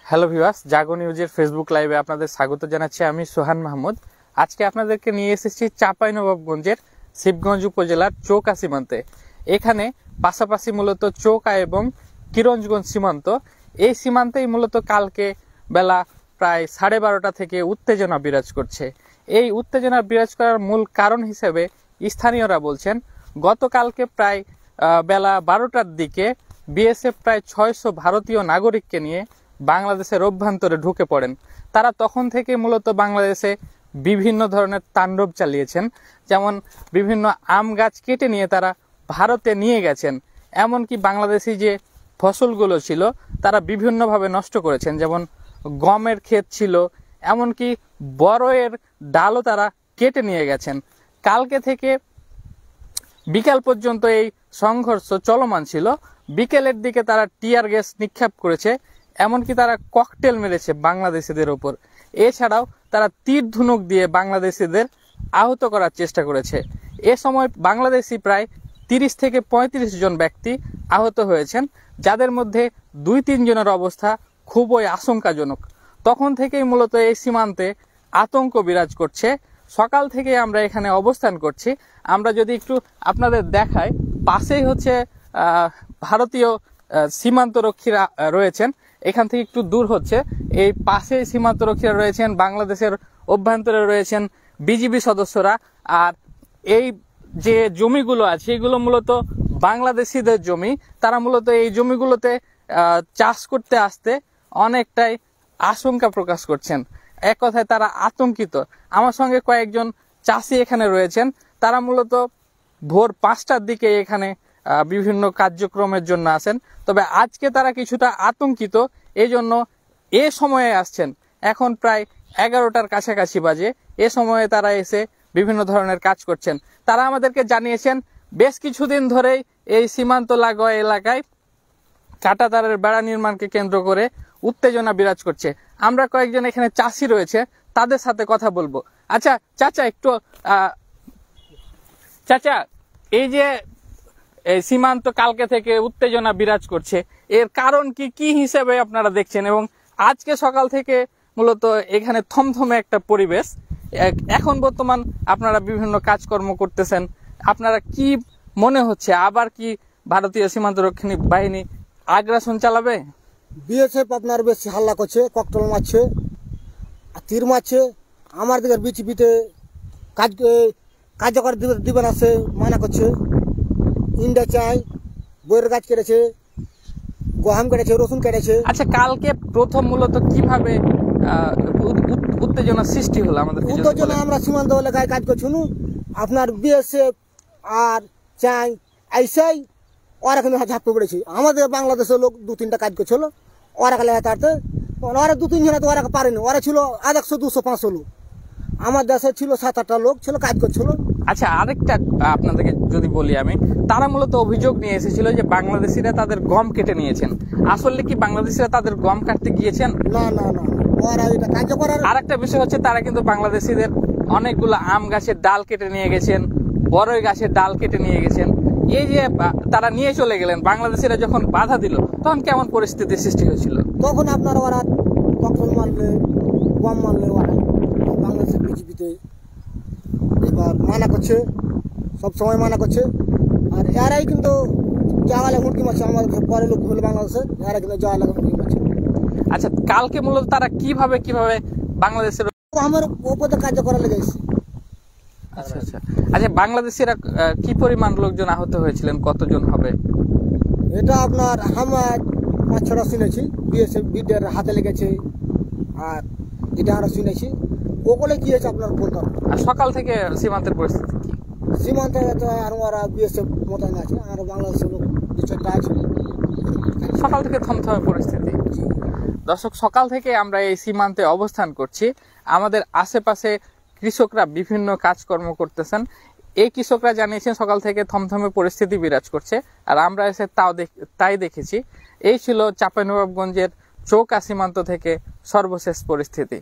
Hello viewers, জাগো নিউজের Facebook লাইভে আপনাদের স্বাগত জানাচ্ছি। আমি সোহান মাহমুদ। আজকে আপনাদেরকে নিয়ে এসেছি চাঁপাইনবাবগঞ্জের শিবগঞ্জ উপজেলার চৌকা সীমান্তে। এখানে পাশাপাশি মূলত চৌকা এবং কিরঞ্জগঞ্জ সীমান্ত। এই সীমান্তেই মূলত কালকে বেলা প্রায় 12:30 থেকে উত্তেজনা বিরাজ করছে। এই উত্তেজনা বিরাজ করার মূল কারণ হিসেবে স্থানীয়রা বলছেন, গতকালকে প্রায় বেলা 12টার দিকে বিএসএফ প্রায় 600 ভারতীয় নাগরিককে নিয়ে বাংলাদেশের অভ্যন্তরে ঢুকে পড়েন। তারা তখন থেকে মূলত বাংলাদেশে বিভিন্ন ধরনের তাণ্ডব চালিয়েছেন, যেমন বিভিন্ন আম গাছ কেটে নিয়ে তারা ভারতে নিয়ে গেছেন। এমনকি বাংলাদেশি যে ফসলগুলো ছিল তারা বিভিন্নভাবে নষ্ট করেছেন, যেমন গমের ক্ষেত ছিল, এমনকি বড়য়ের ডালও তারা কেটে নিয়ে গেছেন। কালকে থেকে বিকাল পর্যন্ত এই সংঘর্ষ চলমান ছিল। বিকেলের দিকে তারা টিয়ার গ্যাস নিক্ষেপ করেছে, এমনকি তারা ককটেল মেরেছে বাংলাদেশিদের ওপর। এছাড়াও তারা তীর ধনুক দিয়ে বাংলাদেশিদের আহত করার চেষ্টা করেছে। এ সময় বাংলাদেশি প্রায় 30 থেকে 35 জন ব্যক্তি আহত হয়েছেন, যাদের মধ্যে 2-3 জনের অবস্থা খুবই আশঙ্কাজনক। তখন থেকেই মূলত এই সীমান্তে আতঙ্ক বিরাজ করছে। সকাল থেকে আমরা এখানে অবস্থান করছি। আমরা যদি একটু আপনাদের দেখাই, পাশেই হচ্ছে ভারতীয় সীমান্তরক্ষীরা রয়েছেন। এখান থেকে একটু দূর হচ্ছে এই পাশে সীমান্তরক্ষীরা রয়েছেন, বাংলাদেশের অভ্যন্তরে রয়েছেন বিজিবি সদস্যরা। আর এই যে জমিগুলো আছে এগুলো মূলত বাংলাদেশিদের জমি। তারা মূলত এই জমিগুলোতে চাষ করতে আসতে অনেকটাই আশঙ্কা প্রকাশ করছেন। এক কথায় তারা আতঙ্কিত। আমার সঙ্গে কয়েকজন চাষি এখানে রয়েছেন। তারা মূলত ভোর 5টার দিকে এখানে বিভিন্ন কার্যক্রমের জন্য আসেন, তবে আজকে তারা কিছুটা আতঙ্কিত, এই জন্য এ সময়ে আসছেন। এখন প্রায় 11টার কাছাকাছি বাজে। এ সময়ে তারা এসে বিভিন্ন ধরনের কাজ করছেন। তারা আমাদেরকে জানিয়েছেন, বেশ কিছুদিন ধরেই এই সীমান্ত লাগোয়া এলাকায় কাঁটাতারের বেড়া নির্মাণকে কেন্দ্র করে উত্তেজনা বিরাজ করছে। আমরা কয়েকজন এখানে চাষি রয়েছে, তাদের সাথে কথা বলবো। আচ্ছা চাচা, একটু চাচা, এই যে এই সীমান্ত কালকে থেকে উত্তেজনা বিরাজ করছে, এর কারণ কি হিসেবে আপনারা দেখছেন? এবং আজকে সকাল থেকে মূলত এখানে থমথমে একটা পরিবেশ। এখন বর্তমান আপনারা বিভিন্ন কাজকর্ম করতেছেন, আপনারা কি মনে হচ্ছে আবার কি ভারতীয় সীমান্তরক্ষী বাহিনী আগ্রাসন চালাবে? বিএসএফ আপনার বেশি হাল্লা করছে, ককটেল মারছে, তীর মারছে। আমার দিকে বিচিপিতে কার্যকর দিবে না, সে মানা করছে। ইন্ডা চাই, বইয়ের গাছ কেটেছে, গহম কেটেছে, রসুন কেটেছে। আচ্ছা, কালকে প্রথম মূলত কিভাবে উত্তেজনা সৃষ্টি হলো? আমাদের উত্তেজনা, আমরা সীমান্ত এলাকায় কাজ করছি, আপনার বিএসএফ আর চাই আইসাই ওরা কিন্তু ঝাঁপে পড়েছে। আমাদের বাংলাদেশের লোক 2-3টা কাজ করছিল, ওরা কালে হাতে ওরা 2-3 জন ওরা পারেনি। ওরা ছিল 100, 200, 500 লোক। আমার দেশে ছিল 7-8টা লোক ছিল, কাজ করছিল। আচ্ছা, আরেকটা আপনাদেরকে যদি বলি আমি, তারা মূলত অভিযোগ নিয়ে এসেছিল যে বাংলাদেশিরা তাদের গম কেটে নিয়েছেন। আসলে কি বাংলাদেশিরা তাদের গম কাটতে গিয়েছেন? না না না, ওরা এটা কাজ করার। আরেকটা বিষয় হচ্ছে, তারা কিন্তু বাংলাদেশিদের অনেকগুলো আম গাছের ডাল কেটে নিয়ে গেছেন, বড়ই গাছের ডাল কেটে নিয়ে গেছেন। এই যে তারা নিয়ে চলে গেলেন, বাংলাদেশিরা যখন বাধা দিল তখন কেমন পরিস্থিতির সৃষ্টি হয়েছিল? তখন আপনার ওরা ককটেল মারলে, গম মারলে, ওরা বাংলাদেশের বিজেপিতে এবার মানা করছে, সব সময় মানা করছে। আর এরাই কিন্তু যাওয়ালে হুমকি মারছে, আমাদের পরে লোক হলো বাংলাদেশের, এরা কিন্তু যাওয়ালে হুমকি মারছে। আচ্ছা, কালকে মূলত তারা কিভাবে বাংলাদেশের আমার ওপরে কাজ করা লেগেছে। আচ্ছা আচ্ছা আচ্ছা, বাংলাদেশিরা কি পরিমাণ লোকজন আহত হয়েছিলেন, কতজন হবে? এটা আপনার আমার 5-6টা শুনেছি, বিএসএফ বিডের হাতে লেগেছে। আর এটা আমরা শুনেছি, ওগুলো কি হয়েছে আপনার বলতাম। আর সকাল থেকে সীমান্তের পরিস্থিতি কি? সীমান্তে আর ওরা বিএসএফ মোতায়েন আছে, আর বাংলাদেশের লোক 2-4টা আছে। সকাল থেকে থমথমে পরিস্থিতি। দর্শক, সকাল থেকে আমরা এই সীমান্তে অবস্থান করছি। আমাদের আশেপাশে কৃষকরা বিভিন্ন কাজকর্ম করতেছেন। এই কৃষকরা জানিয়েছেন সকাল থেকে থমথমে পরিস্থিতি বিরাজ করছে, আর আমরা এসে তাই দেখেছি। এই ছিল চাঁপাইনবাবগঞ্জের চৌকা সীমান্ত থেকে সর্বশেষ পরিস্থিতি।